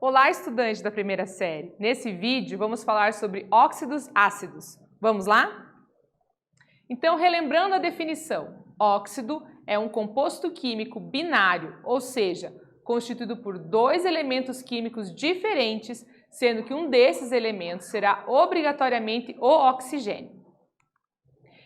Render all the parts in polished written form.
Olá, estudantes da primeira série! Nesse vídeo vamos falar sobre óxidos ácidos. Vamos lá? Então, relembrando a definição, óxido é um composto químico binário, ou seja, constituído por dois elementos químicos diferentes, sendo que um desses elementos será obrigatoriamente o oxigênio.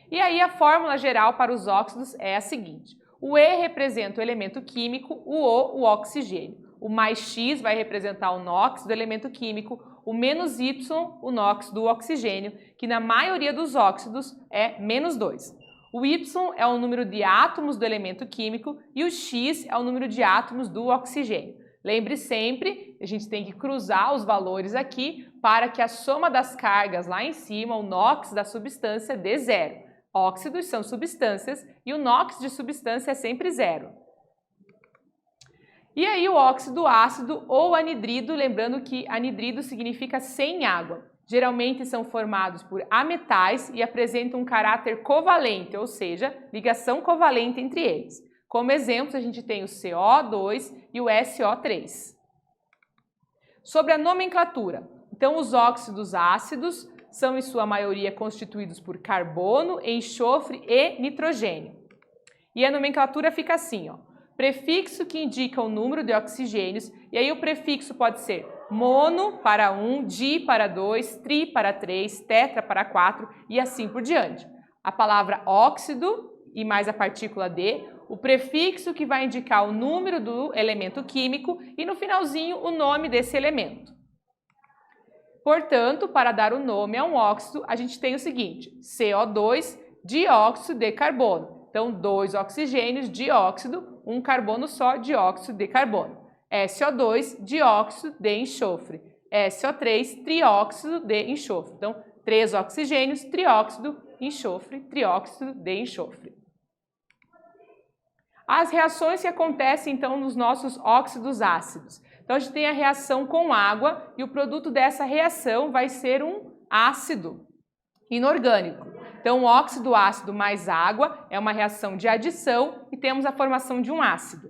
E aí a fórmula geral para os óxidos é a seguinte: o E representa o elemento químico, o oxigênio. O mais X vai representar o NOx do elemento químico, o menos Y, o NOx do oxigênio, que na maioria dos óxidos é -2. O Y é o número de átomos do elemento químico e o X é o número de átomos do oxigênio. Lembre sempre, a gente tem que cruzar os valores aqui para que a soma das cargas lá em cima, o NOx da substância, dê zero. Óxidos são substâncias e o NOx de substância é sempre zero. E aí o óxido ácido ou anidrido, lembrando que anidrido significa sem água. Geralmente são formados por ametais e apresentam um caráter covalente, ou seja, ligação covalente entre eles. Como exemplos, a gente tem o CO2 e o SO3. Sobre a nomenclatura, então os óxidos ácidos são em sua maioria constituídos por carbono, enxofre e nitrogênio. E a nomenclatura fica assim, ó. Prefixo que indica o número de oxigênios, e aí o prefixo pode ser mono para 1, di para 2, tri para 3, tetra para 4 e assim por diante. A palavra óxido e mais a partícula D, o prefixo que vai indicar o número do elemento químico e no finalzinho o nome desse elemento. Portanto, para dar o nome a um óxido, a gente tem o seguinte: CO2, dióxido de carbono. Então, 2 oxigênios, dióxido, 1 carbono só, dióxido de carbono. SO2, dióxido de enxofre. SO3, trióxido de enxofre. Então, 3 oxigênios, trióxido, enxofre, trióxido de enxofre. As reações que acontecem, então, nos nossos óxidos ácidos. Então, a gente tem a reação com água e o produto dessa reação vai ser um ácido inorgânico. Então, o óxido ácido mais água é uma reação de adição e temos a formação de um ácido.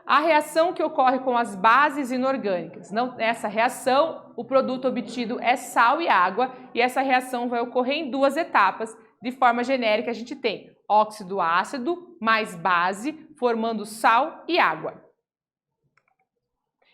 A reação que ocorre com as bases inorgânicas. Nessa reação, o produto obtido é sal e água e essa reação vai ocorrer em duas etapas. De forma genérica, a gente tem óxido ácido mais base, formando sal e água.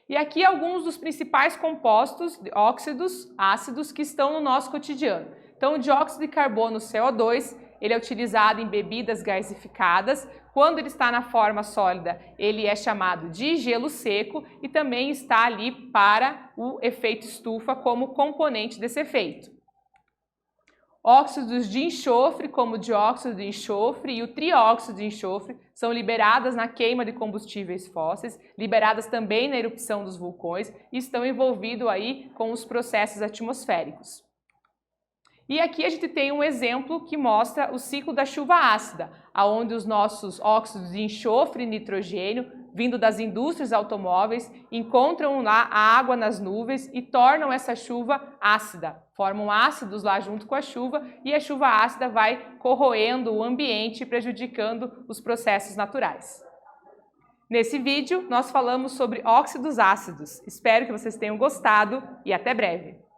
E aqui alguns dos principais compostos de óxidos ácidos que estão no nosso cotidiano. Então, o dióxido de carbono, CO2, ele é utilizado em bebidas gasificadas. Quando ele está na forma sólida, ele é chamado de gelo seco e também está ali para o efeito estufa como componente desse efeito. Óxidos de enxofre, como o dióxido de enxofre e o trióxido de enxofre, são liberadas na queima de combustíveis fósseis, liberadas também na erupção dos vulcões e estão envolvidos aí com os processos atmosféricos. E aqui a gente tem um exemplo que mostra o ciclo da chuva ácida, onde os nossos óxidos de enxofre e nitrogênio, vindo das indústrias automóveis, encontram lá a água nas nuvens e tornam essa chuva ácida. Formam ácidos lá junto com a chuva e a chuva ácida vai corroendo o ambiente, prejudicando os processos naturais. Nesse vídeo, nós falamos sobre óxidos ácidos. Espero que vocês tenham gostado e até breve!